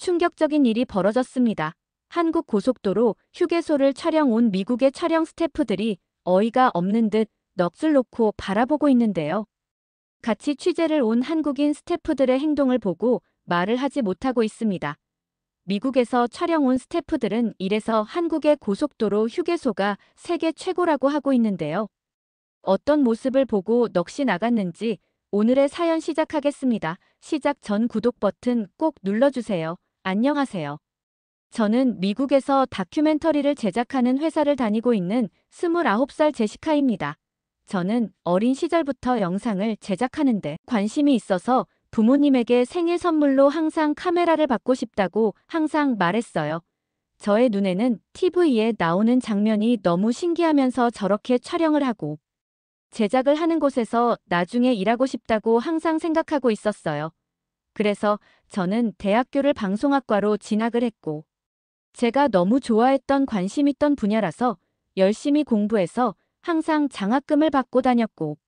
충격적인 일이 벌어졌습니다. 한국 고속도로 휴게소를 촬영 온 미국의 촬영 스태프들이 어이가 없는 듯 넋을 놓고 바라보고 있는데요. 같이 취재를 온 한국인 스태프들의 행동을 보고 말을 하지 못하고 있습니다. 미국에서 촬영 온 스태프들은 이래서 한국의 고속도로 휴게소가 세계 최고라고 하고 있는데요. 어떤 모습을 보고 넋이 나갔는지 오늘의 사연 시작하겠습니다. 시작 전 구독 버튼 꼭 눌러주세요. 안녕하세요. 저는 미국에서 다큐멘터리를 제작하는 회사를 다니고 있는 29살 제시카입니다. 저는 어린 시절부터 영상을 제작하는데 관심이 있어서 부모님에게 생일 선물로 항상 카메라를 받고 싶다고 항상 말했어요. 저의 눈에는 TV에 나오는 장면이 너무 신기하면서 저렇게 촬영을 하고 제작을 하는 곳에서 나중에 일하고 싶다고 항상 생각하고 있었어요. 그래서 저는 대학교를 방송학과로 진학을 했고 제가 너무 좋아했던 관심 있던 분야라서 열심히 공부해서 항상 장학금을 받고 다녔고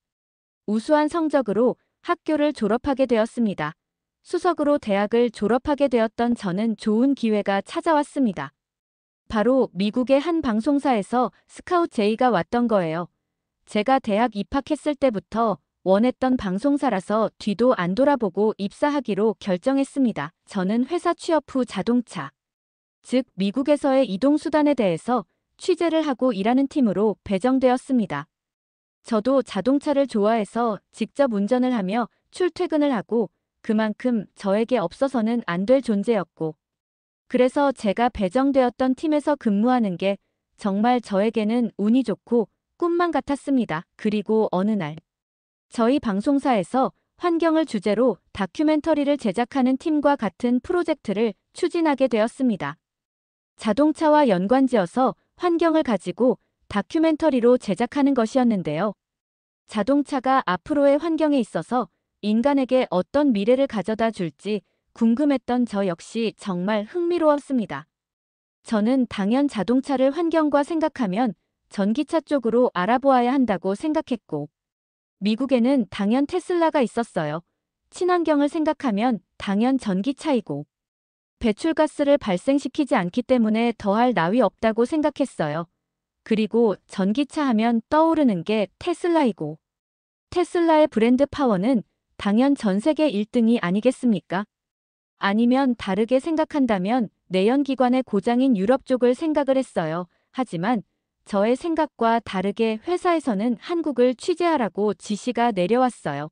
우수한 성적으로 학교를 졸업하게 되었습니다. 수석으로 대학을 졸업하게 되었던 저는 좋은 기회가 찾아왔습니다. 바로 미국의 한 방송사에서 스카우트 제의가 왔던 거예요. 제가 대학 입학했을 때부터 원했던 방송사라서 뒤도 안 돌아보고 입사하기로 결정했습니다. 저는 회사 취업 후 자동차, 즉 미국에서의 이동수단에 대해서 취재를 하고 일하는 팀으로 배정되었습니다. 저도 자동차를 좋아해서 직접 운전을 하며 출퇴근을 하고 그만큼 저에게 없어서는 안 될 존재였고 그래서 제가 배정되었던 팀에서 근무하는 게 정말 저에게는 운이 좋고 꿈만 같았습니다. 그리고 어느 날 저희 방송사에서 환경을 주제로 다큐멘터리를 제작하는 팀과 같은 프로젝트를 추진하게 되었습니다. 자동차와 연관지어서 환경을 가지고 다큐멘터리로 제작하는 것이었는데요. 자동차가 앞으로의 환경에 있어서 인간에게 어떤 미래를 가져다 줄지 궁금했던 저 역시 정말 흥미로웠습니다. 저는 당연 자동차를 환경과 생각하면 전기차 쪽으로 알아보아야 한다고 생각했고 미국에는 당연 테슬라가 있었어요. 친환경을 생각하면 당연 전기차이고 배출가스를 발생시키지 않기 때문에 더할 나위 없다고 생각했어요. 그리고 전기차 하면 떠오르는 게 테슬라이고 테슬라의 브랜드 파워는 당연 전 세계 1등이 아니겠습니까? 아니면 다르게 생각한다면 내연기관의 고장인 유럽 쪽을 생각을 했어요. 하지만 저의 생각과 다르게 회사에서는 한국을 취재하라고 지시가 내려왔어요.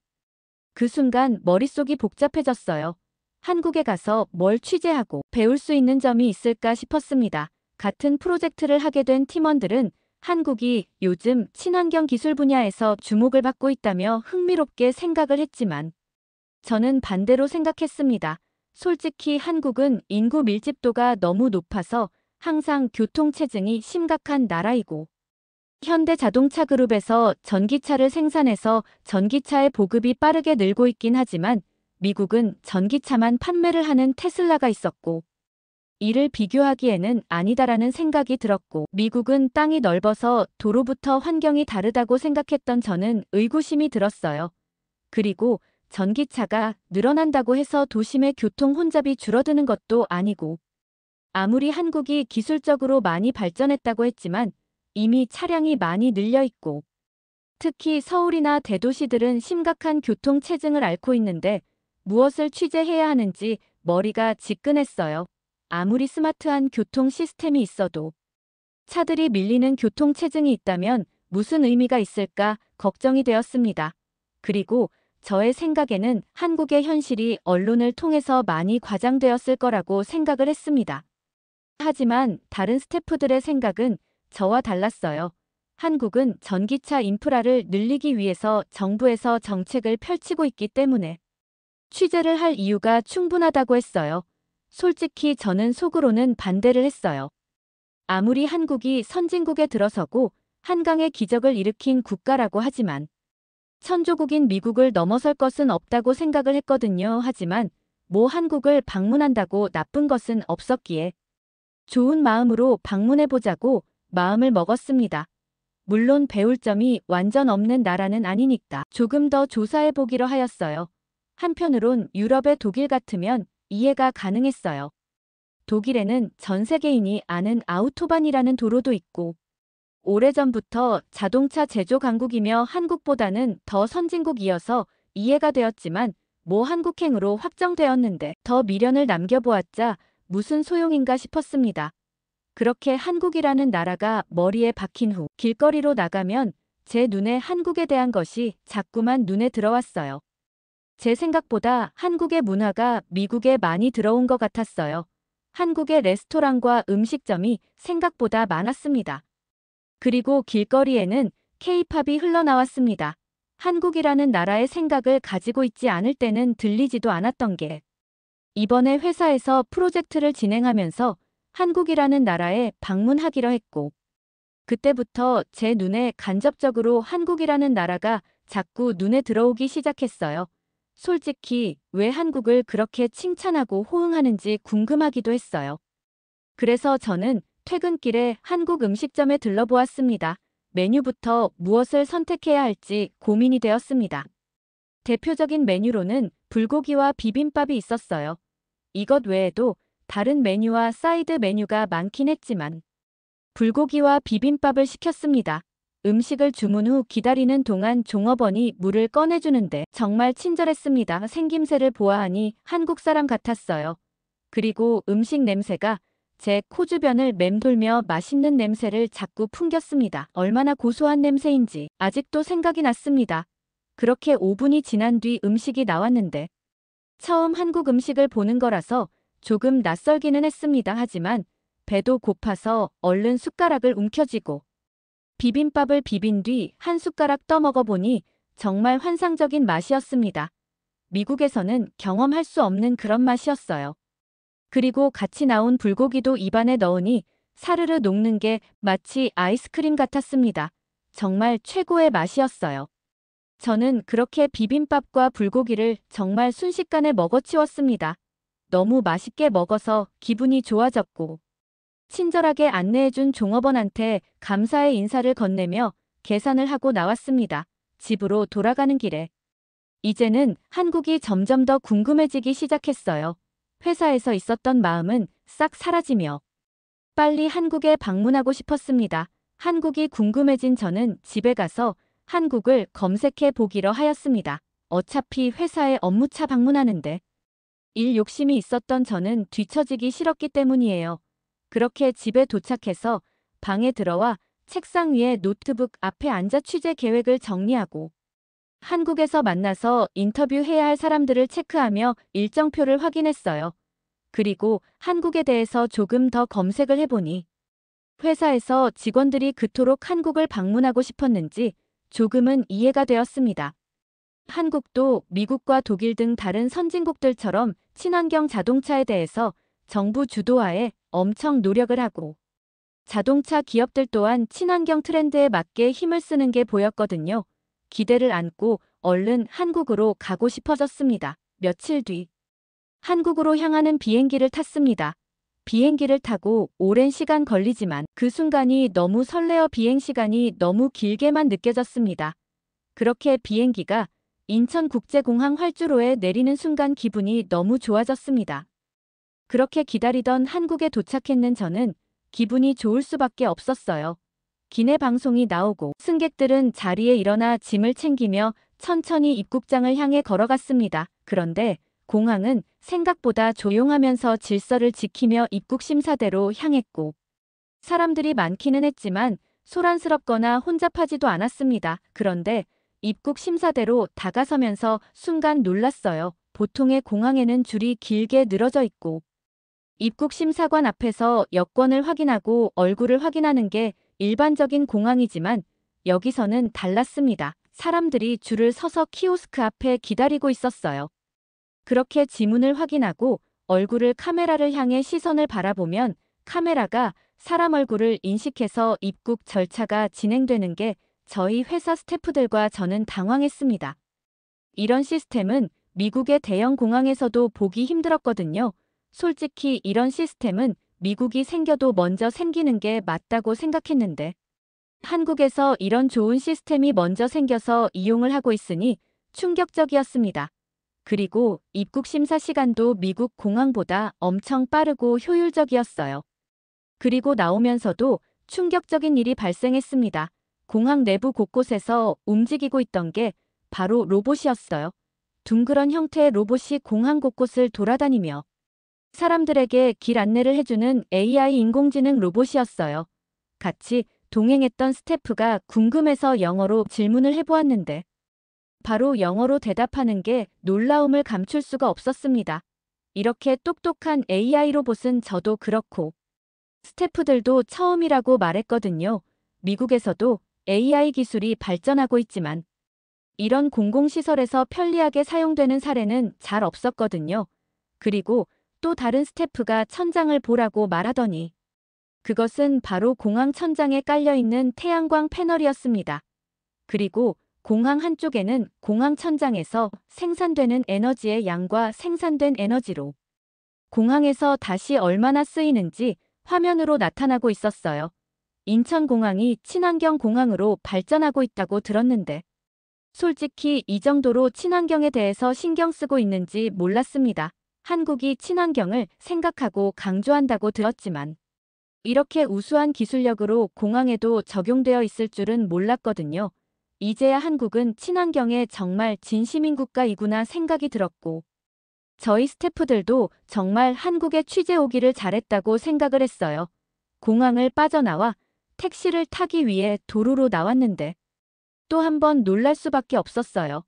그 순간 머릿속이 복잡해졌어요. 한국에 가서 뭘 취재하고 배울 수 있는 점이 있을까 싶었습니다. 같은 프로젝트를 하게 된 팀원들은 한국이 요즘 친환경 기술 분야에서 주목을 받고 있다며 흥미롭게 생각을 했지만 저는 반대로 생각했습니다. 솔직히 한국은 인구 밀집도가 너무 높아서 항상 교통체증이 심각한 나라이고 현대자동차그룹에서 전기차를 생산해서 전기차의 보급이 빠르게 늘고 있긴 하지만 미국은 전기차만 판매를 하는 테슬라가 있었고 이를 비교하기에는 아니다라는 생각이 들었고 미국은 땅이 넓어서 도로부터 환경이 다르다고 생각했던 저는 의구심이 들었어요. 그리고 전기차가 늘어난다고 해서 도심의 교통 혼잡이 줄어드는 것도 아니고 아무리 한국이 기술적으로 많이 발전했다고 했지만 이미 차량이 많이 늘려 있고 특히 서울이나 대도시들은 심각한 교통체증을 앓고 있는데 무엇을 취재해야 하는지 머리가 지끈했어요. 아무리 스마트한 교통 시스템이 있어도 차들이 밀리는 교통체증이 있다면 무슨 의미가 있을까 걱정이 되었습니다. 그리고 저의 생각에는 한국의 현실이 언론을 통해서 많이 과장되었을 거라고 생각을 했습니다. 하지만 다른 스태프들의 생각은 저와 달랐어요. 한국은 전기차 인프라를 늘리기 위해서 정부에서 정책을 펼치고 있기 때문에 취재를 할 이유가 충분하다고 했어요. 솔직히 저는 속으로는 반대를 했어요. 아무리 한국이 선진국에 들어서고 한강의 기적을 일으킨 국가라고 하지만 천조국인 미국을 넘어설 것은 없다고 생각을 했거든요. 하지만 뭐 한국을 방문한다고 나쁜 것은 없었기에 좋은 마음으로 방문해보자고 마음을 먹었습니다. 물론 배울 점이 완전 없는 나라는 아니니까 조금 더 조사해보기로 하였어요. 한편으론 유럽의 독일 같으면 이해가 가능했어요. 독일에는 전 세계인이 아는 아우토반이라는 도로도 있고 오래전부터 자동차 제조 강국이며 한국보다는 더 선진국이어서 이해가 되었지만 모 한국행으로 확정되었는데 더 미련을 남겨보았자 무슨 소용인가 싶었습니다. 그렇게 한국이라는 나라가 머리에 박힌 후 길거리로 나가면 제 눈에 한국에 대한 것이 자꾸만 눈에 들어왔어요. 제 생각보다 한국의 문화가 미국에 많이 들어온 것 같았어요. 한국의 레스토랑과 음식점이 생각보다 많았습니다. 그리고 길거리에는 K-팝이 흘러나왔습니다. 한국이라는 나라의 생각을 가지고 있지 않을 때는 들리지도 않았던 게 이번에 회사에서 프로젝트를 진행하면서 한국이라는 나라에 방문하기로 했고 그때부터 제 눈에 간접적으로 한국이라는 나라가 자꾸 눈에 들어오기 시작했어요. 솔직히 왜 한국을 그렇게 칭찬하고 호응하는지 궁금하기도 했어요. 그래서 저는 퇴근길에 한국 음식점에 들러보았습니다. 메뉴부터 무엇을 선택해야 할지 고민이 되었습니다. 대표적인 메뉴로는 불고기와 비빔밥이 있었어요. 이것 외에도 다른 메뉴와 사이드 메뉴가 많긴 했지만 불고기와 비빔밥을 시켰습니다. 음식을 주문 후 기다리는 동안 종업원이 물을 꺼내주는데 정말 친절했습니다. 생김새를 보아하니 한국 사람 같았어요. 그리고 음식 냄새가 제 코 주변을 맴돌며 맛있는 냄새를 자꾸 풍겼습니다. 얼마나 고소한 냄새인지 아직도 생각이 났습니다. 그렇게 5분이 지난 뒤 음식이 나왔는데 처음 한국 음식을 보는 거라서 조금 낯설기는 했습니다. 하지만 배도 고파서 얼른 숟가락을 움켜쥐고 비빔밥을 비빈 뒤 한 숟가락 떠먹어 보니 정말 환상적인 맛이었습니다. 미국에서는 경험할 수 없는 그런 맛이었어요. 그리고 같이 나온 불고기도 입안에 넣으니 사르르 녹는 게 마치 아이스크림 같았습니다. 정말 최고의 맛이었어요. 저는 그렇게 비빔밥과 불고기를 정말 순식간에 먹어치웠습니다. 너무 맛있게 먹어서 기분이 좋아졌고 친절하게 안내해준 종업원한테 감사의 인사를 건네며 계산을 하고 나왔습니다. 집으로 돌아가는 길에 이제는 한국이 점점 더 궁금해지기 시작했어요. 회사에서 있었던 마음은 싹 사라지며 빨리 한국에 방문하고 싶었습니다. 한국이 궁금해진 저는 집에 가서 한국을 검색해 보기로 하였습니다. 어차피 회사에 업무차 방문하는데 일 욕심이 있었던 저는 뒤처지기 싫었기 때문이에요. 그렇게 집에 도착해서 방에 들어와 책상 위에 노트북 앞에 앉아 취재 계획을 정리하고 한국에서 만나서 인터뷰해야 할 사람들을 체크하며 일정표를 확인했어요. 그리고 한국에 대해서 조금 더 검색을 해보니 회사에서 직원들이 그토록 한국을 방문하고 싶었는지 조금은 이해가 되었습니다. 한국도 미국과 독일 등 다른 선진국들처럼 친환경 자동차에 대해서 정부 주도하에 엄청 노력을 하고 자동차 기업들 또한 친환경 트렌드에 맞게 힘을 쓰는 게 보였거든요. 기대를 안고 얼른 한국으로 가고 싶어졌습니다. 며칠 뒤 한국으로 향하는 비행기를 탔습니다. 비행기를 타고 오랜 시간 걸리지만 그 순간이 너무 설레어 비행시간이 너무 길게만 느껴졌습니다. 그렇게 비행기가 인천국제공항 활주로에 내리는 순간 기분이 너무 좋아졌습니다. 그렇게 기다리던 한국에 도착했는 저는 기분이 좋을 수밖에 없었어요. 기내 방송이 나오고 승객들은 자리에 일어나 짐을 챙기며 천천히 입국장을 향해 걸어갔습니다. 그런데 공항은 생각보다 조용하면서 질서를 지키며 입국 심사대로 향했고 사람들이 많기는 했지만 소란스럽거나 혼잡하지도 않았습니다. 그런데 입국 심사대로 다가서면서 순간 놀랐어요. 보통의 공항에는 줄이 길게 늘어져 있고 입국 심사관 앞에서 여권을 확인하고 얼굴을 확인하는 게 일반적인 공항이지만 여기서는 달랐습니다. 사람들이 줄을 서서 키오스크 앞에 기다리고 있었어요. 그렇게 지문을 확인하고 얼굴을 카메라를 향해 시선을 바라보면 카메라가 사람 얼굴을 인식해서 입국 절차가 진행되는 게 저희 회사 스태프들과 저는 당황했습니다. 이런 시스템은 미국의 대형 공항에서도 보기 힘들었거든요. 솔직히 이런 시스템은 미국이 생겨도 먼저 생기는 게 맞다고 생각했는데 한국에서 이런 좋은 시스템이 먼저 생겨서 이용을 하고 있으니 충격적이었습니다. 그리고 입국 심사 시간도 미국 공항보다 엄청 빠르고 효율적이었어요. 그리고 나오면서도 충격적인 일이 발생했습니다. 공항 내부 곳곳에서 움직이고 있던 게 바로 로봇이었어요. 둥그런 형태의 로봇이 공항 곳곳을 돌아다니며 사람들에게 길 안내를 해주는 AI 인공지능 로봇이었어요. 같이 동행했던 스태프가 궁금해서 영어로 질문을 해보았는데 바로 영어로 대답하는 게 놀라움을 감출 수가 없었습니다. 이렇게 똑똑한 AI 로봇은 저도 그렇고 스태프들도 처음이라고 말했거든요. 미국에서도 AI 기술이 발전하고 있지만 이런 공공시설에서 편리하게 사용되는 사례는 잘 없었거든요. 그리고 또 다른 스태프가 천장을 보라고 말하더니 그것은 바로 공항 천장에 깔려있는 태양광 패널이었습니다. 그리고 공항 한쪽에는 공항 천장에서 생산되는 에너지의 양과 생산된 에너지로 공항에서 다시 얼마나 쓰이는지 화면으로 나타나고 있었어요. 인천공항이 친환경 공항으로 발전하고 있다고 들었는데 솔직히 이 정도로 친환경에 대해서 신경 쓰고 있는지 몰랐습니다. 한국이 친환경을 생각하고 강조한다고 들었지만 이렇게 우수한 기술력으로 공항에도 적용되어 있을 줄은 몰랐거든요. 이제야 한국은 친환경에 정말 진심인 국가이구나 생각이 들었고 저희 스태프들도 정말 한국에 취재 오기를 잘했다고 생각을 했어요. 공항을 빠져나와 택시를 타기 위해 도로로 나왔는데 또 한 번 놀랄 수밖에 없었어요.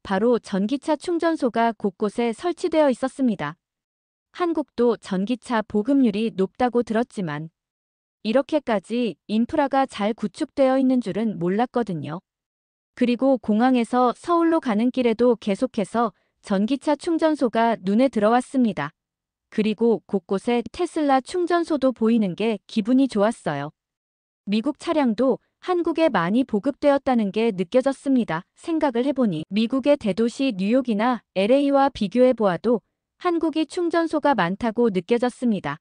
바로 전기차 충전소가 곳곳에 설치되어 있었습니다. 한국도 전기차 보급률이 높다고 들었지만 이렇게까지 인프라가 잘 구축되어 있는 줄은 몰랐거든요. 그리고 공항에서 서울로 가는 길에도 계속해서 전기차 충전소가 눈에 들어왔습니다. 그리고 곳곳에 테슬라 충전소도 보이는 게 기분이 좋았어요. 미국 차량도 한국에 많이 보급되었다는 게 느껴졌습니다. 생각을 해보니 미국의 대도시 뉴욕이나 LA와 비교해보아도 한국이 충전소가 많다고 느껴졌습니다.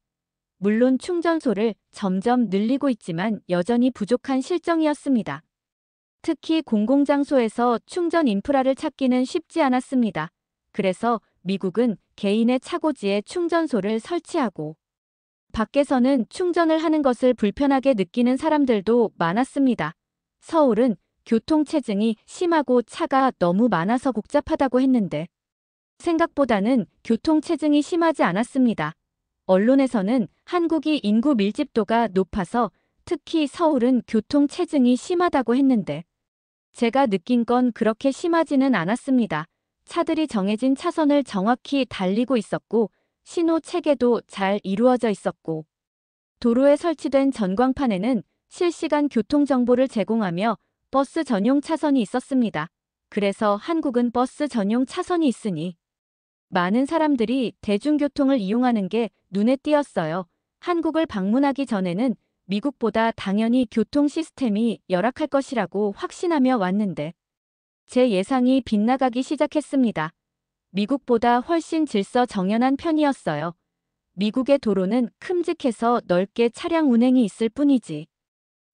물론 충전소를 점점 늘리고 있지만 여전히 부족한 실정이었습니다. 특히 공공장소에서 충전 인프라를 찾기는 쉽지 않았습니다. 그래서 미국은 개인의 차고지에 충전소를 설치하고 밖에서는 충전을 하는 것을 불편하게 느끼는 사람들도 많았습니다. 서울은 교통체증이 심하고 차가 너무 많아서 복잡하다고 했는데 생각보다는 교통체증이 심하지 않았습니다. 언론에서는 한국이 인구 밀집도가 높아서 특히 서울은 교통체증이 심하다고 했는데 제가 느낀 건 그렇게 심하지는 않았습니다. 차들이 정해진 차선을 정확히 달리고 있었고 신호 체계도 잘 이루어져 있었고 도로에 설치된 전광판에는 실시간 교통정보를 제공하며 버스 전용 차선이 있었습니다. 그래서 한국은 버스 전용 차선이 있으니 많은 사람들이 대중교통을 이용하는 게 눈에 띄었어요. 한국을 방문하기 전에는 미국보다 당연히 교통 시스템이 열악할 것이라고 확신하며 왔는데 제 예상이 빗나가기 시작했습니다. 미국보다 훨씬 질서 정연한 편이었어요. 미국의 도로는 큼직해서 넓게 차량 운행이 있을 뿐이지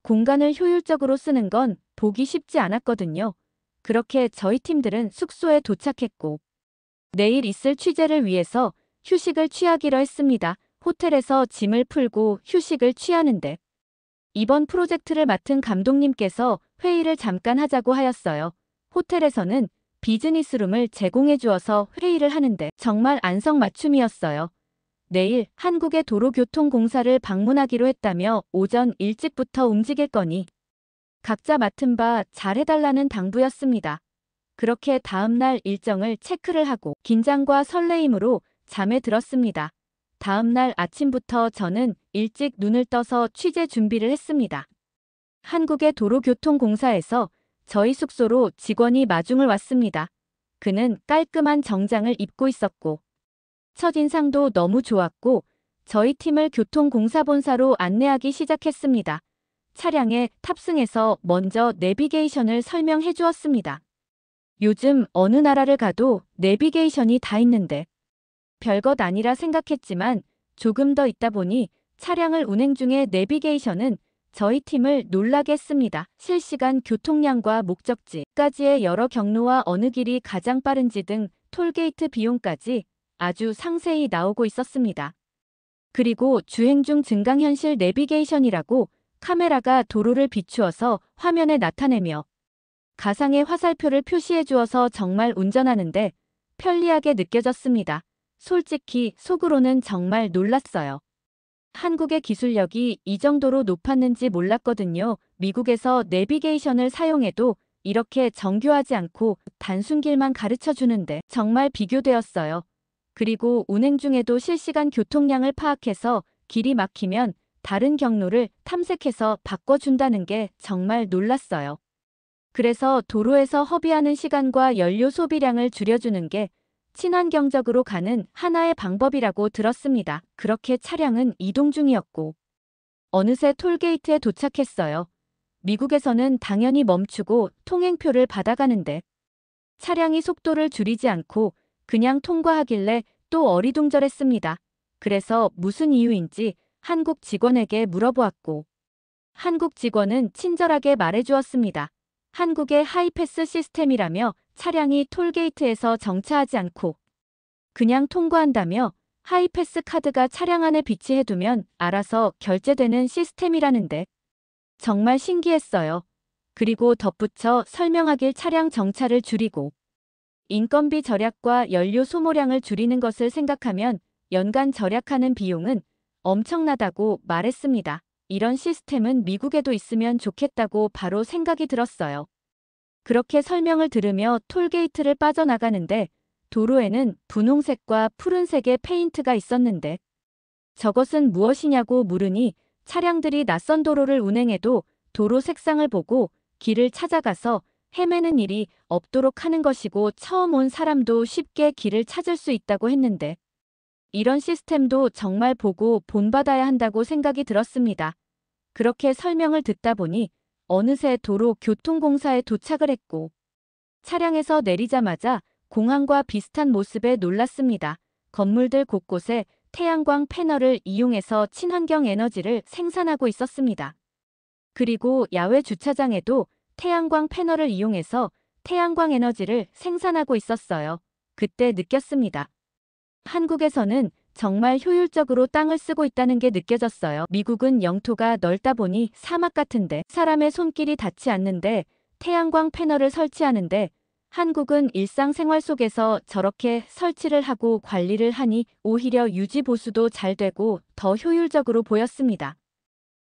공간을 효율적으로 쓰는 건 보기 쉽지 않았거든요. 그렇게 저희 팀들은 숙소에 도착했고 내일 있을 취재를 위해서 휴식을 취하기로 했습니다. 호텔에서 짐을 풀고 휴식을 취하는데 이번 프로젝트를 맡은 감독님께서 회의를 잠깐 하자고 하였어요. 호텔에서는 비즈니스룸을 제공해 주어서 회의를 하는데 정말 안성맞춤이었어요. 내일 한국의 도로교통공사를 방문하기로 했다며 오전 일찍부터 움직일 거니 각자 맡은 바 잘해달라는 당부였습니다. 그렇게 다음날 일정을 체크를 하고 긴장과 설레임으로 잠에 들었습니다. 다음날 아침부터 저는 일찍 눈을 떠서 취재 준비를 했습니다. 한국의 도로교통공사에서 저희 숙소로 직원이 마중을 왔습니다. 그는 깔끔한 정장을 입고 있었고 첫인상도 너무 좋았고 저희 팀을 교통공사본사로 안내하기 시작했습니다. 차량에 탑승해서 먼저 내비게이션을 설명해 주었습니다. 요즘 어느 나라를 가도 내비게이션이 다 있는데 별것 아니라 생각했지만 조금 더 있다 보니 차량을 운행 중에 내비게이션은 저희 팀을 놀라게 했습니다. 실시간 교통량과 목적지까지의 여러 경로와 어느 길이 가장 빠른지 등 톨게이트 비용까지 아주 상세히 나오고 있었습니다. 그리고 주행 중 증강현실 내비게이션이라고 카메라가 도로를 비추어서 화면에 나타내며 가상의 화살표를 표시해 주어서 정말 운전하는데 편리하게 느껴졌습니다. 솔직히 속으로는 정말 놀랐어요. 한국의 기술력이 이 정도로 높았는지 몰랐거든요. 미국에서 내비게이션을 사용해도 이렇게 정교하지 않고 단순길만 가르쳐 주는데 정말 비교되었어요. 그리고 운행 중에도 실시간 교통량을 파악해서 길이 막히면 다른 경로를 탐색해서 바꿔준다는 게 정말 놀랐어요. 그래서 도로에서 허비하는 시간과 연료 소비량을 줄여주는 게 친환경적으로 가는 하나의 방법이라고 들었습니다. 그렇게 차량은 이동 중이었고 어느새 톨게이트에 도착했어요. 미국에서는 당연히 멈추고 통행표를 받아가는데 차량이 속도를 줄이지 않고 그냥 통과하길래 또 어리둥절했습니다. 그래서 무슨 이유인지 한국 직원에게 물어보았고 한국 직원은 친절하게 말해주었습니다. 한국의 하이패스 시스템이라며 차량이 톨게이트에서 정차하지 않고 그냥 통과한다며 하이패스 카드가 차량 안에 비치해두면 알아서 결제되는 시스템이라는데 정말 신기했어요. 그리고 덧붙여 설명하길 차량 정차를 줄이고 인건비 절약과 연료 소모량을 줄이는 것을 생각하면 연간 절약하는 비용은 엄청나다고 말했습니다. 이런 시스템은 미국에도 있으면 좋겠다고 바로 생각이 들었어요. 그렇게 설명을 들으며 톨게이트를 빠져나가는데 도로에는 분홍색과 푸른색의 페인트가 있었는데 저것은 무엇이냐고 물으니 차량들이 낯선 도로를 운행해도 도로 색상을 보고 길을 찾아가서 헤매는 일이 없도록 하는 것이고 처음 온 사람도 쉽게 길을 찾을 수 있다고 했는데 이런 시스템도 정말 보고 본받아야 한다고 생각이 들었습니다. 그렇게 설명을 듣다 보니 어느새 도로교통공사에 도착을 했고 차량에서 내리자마자 공항과 비슷한 모습에 놀랐습니다. 건물들 곳곳에 태양광 패널을 이용해서 친환경 에너지를 생산하고 있었습니다. 그리고 야외 주차장에도 태양광 패널을 이용해서 태양광 에너지를 생산하고 있었어요. 그때 느꼈습니다. 한국에서는 정말 효율적으로 땅을 쓰고 있다는 게 느껴졌어요. 미국은 영토가 넓다 보니 사막 같은데 사람의 손길이 닿지 않는데 태양광 패널을 설치하는데 한국은 일상생활 속에서 저렇게 설치를 하고 관리를 하니 오히려 유지 보수도 잘 되고 더 효율적으로 보였습니다.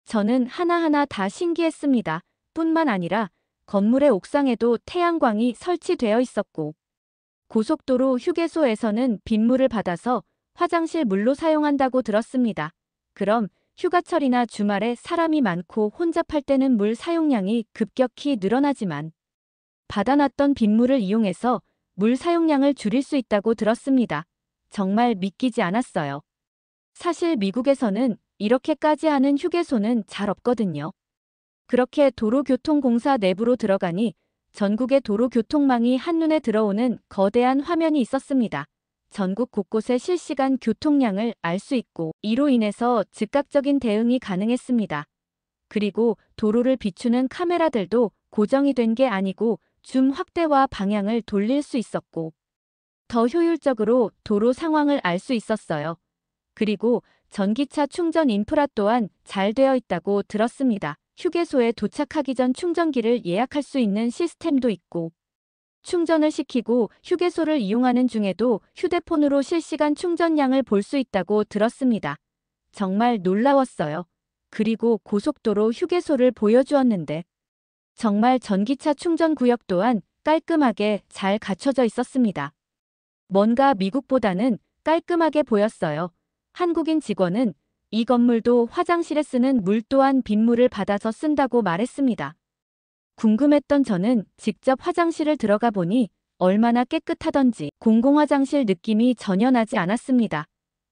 저는 하나하나 다 신기했습니다. 뿐만 아니라 건물의 옥상에도 태양광이 설치되어 있었고 고속도로 휴게소에서는 빗물을 받아서 화장실 물로 사용한다고 들었습니다. 그럼 휴가철이나 주말에 사람이 많고 혼잡할 때는 물 사용량이 급격히 늘어나지만 받아놨던 빗물을 이용해서 물 사용량을 줄일 수 있다고 들었습니다. 정말 믿기지 않았어요. 사실 미국에서는 이렇게까지 하는 휴게소는 잘 없거든요. 그렇게 도로교통공사 내부로 들어가니 전국의 도로교통망이 한눈에 들어오는 거대한 화면이 있었습니다. 전국 곳곳의 실시간 교통량을 알 수 있고 이로 인해서 즉각적인 대응이 가능했습니다. 그리고 도로를 비추는 카메라들도 고정이 된 게 아니고 줌 확대와 방향을 돌릴 수 있었고 더 효율적으로 도로 상황을 알 수 있었어요. 그리고 전기차 충전 인프라 또한 잘 되어 있다고 들었습니다. 휴게소에 도착하기 전 충전기를 예약할 수 있는 시스템도 있고 충전을 시키고 휴게소를 이용하는 중에도 휴대폰으로 실시간 충전량을 볼 수 있다고 들었습니다. 정말 놀라웠어요. 그리고 고속도로 휴게소를 보여주었는데 정말 전기차 충전 구역 또한 깔끔하게 잘 갖춰져 있었습니다. 뭔가 미국보다는 깔끔하게 보였어요. 한국인 직원은 이 건물도 화장실에 쓰는 물 또한 빗물을 받아서 쓴다고 말했습니다. 궁금했던 저는 직접 화장실을 들어가 보니 얼마나 깨끗하던지 공공화장실 느낌이 전혀 나지 않았습니다.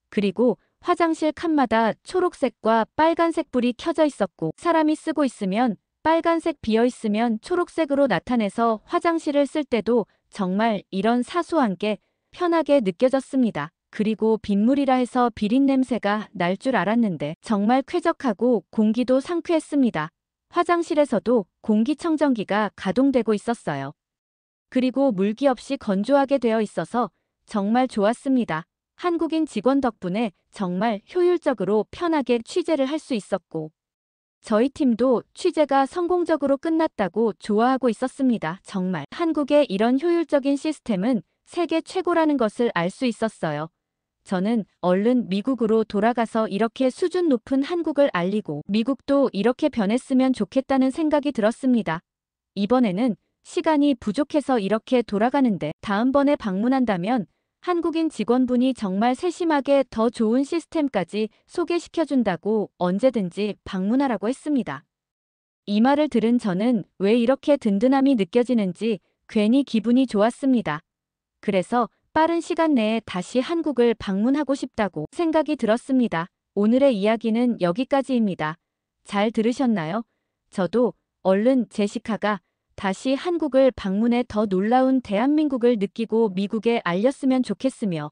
그리고 화장실 칸마다 초록색과 빨간색 불이 켜져 있었고 사람이 쓰고 있으면 빨간색 비어 있으면 초록색으로 나타내서 화장실을 쓸 때도 정말 이런 사소한 게 편하게 느껴졌습니다. 그리고 빗물이라 해서 비린 냄새가 날 줄 알았는데 정말 쾌적하고 공기도 상쾌했습니다. 화장실에서도 공기청정기가 가동되고 있었어요. 그리고 물기 없이 건조하게 되어 있어서 정말 좋았습니다. 한국인 직원 덕분에 정말 효율적으로 편하게 취재를 할 수 있었고, 저희 팀도 취재가 성공적으로 끝났다고 좋아하고 있었습니다. 정말 한국의 이런 효율적인 시스템은 세계 최고라는 것을 알 수 있었어요. 저는 얼른 미국으로 돌아가서 이렇게 수준 높은 한국을 알리고 미국도 이렇게 변했으면 좋겠다는 생각이 들었습니다. 이번에는 시간이 부족해서 이렇게 돌아가는데 다음번에 방문한다면 한국인 직원분이 정말 세심하게 더 좋은 시스템까지 소개시켜준다고 언제든지 방문하라고 했습니다. 이 말을 들은 저는 왜 이렇게 든든함이 느껴지는지 괜히 기분이 좋았습니다. 그래서 빠른 시간 내에 다시 한국을 방문하고 싶다고 생각이 들었습니다. 오늘의 이야기는 여기까지입니다. 잘 들으셨나요? 저도 얼른 제시카가 다시 한국을 방문해 더 놀라운 대한민국을 느끼고 미국에 알렸으면 좋겠으며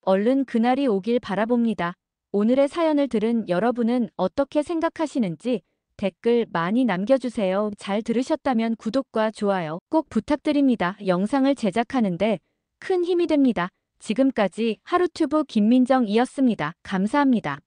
얼른 그날이 오길 바라봅니다. 오늘의 사연을 들은 여러분은 어떻게 생각하시는지 댓글 많이 남겨주세요. 잘 들으셨다면 구독과 좋아요 꼭 부탁드립니다. 영상을 제작하는데 큰 힘이 됩니다. 지금까지 하루튜브 김민정이었습니다. 감사합니다.